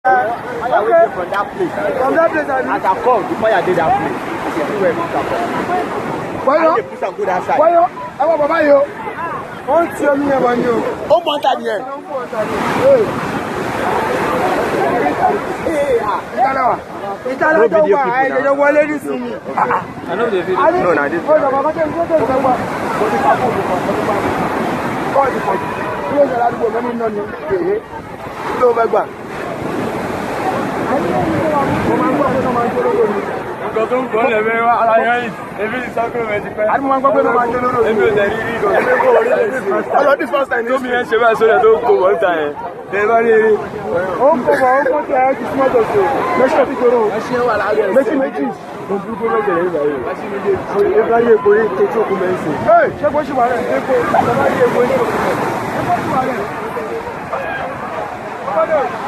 Okay. From that place. From that place, I mean. As I come, before I did that place, everywhere we come from. Why not? Put some good outside. Why not? I want Baba yo. On tell me about you. Oh, one time here. Itala don't want. I don't want ladies to me. I know the video. No, no, this. No, my God. Nǹkan tó ń gbọ́ lẹ́mẹ́ wá ara yẹn yìí ebi ní sacrament pẹ́. àdìmọ́ máa ń gbọ́ pé ló máa ń jó lóró. èmi ò tẹ̀ rí rí lọ. èmi kò rí lẹ́sìn. ọlọ́ this first time. tómi yẹn ṣe báyìí sórí ẹ̀ tó kó wọ́n ta yẹn. ẹ bá rí eré. ó ń kó bọ̀ ó ń kó tí a ti súnmọ́ tó so. méjì ti kóró. méjì. mo burú kó méjì lẹ́yìn báyìí. ẹ bá rí epo yìí tó tó kú mẹ́sìn. ṣé kó ṣì wà rẹ̀? epo ẹ bá rí epo yìí tó kú mẹ́sìn. ṣé kó ṣì wà rẹ̀?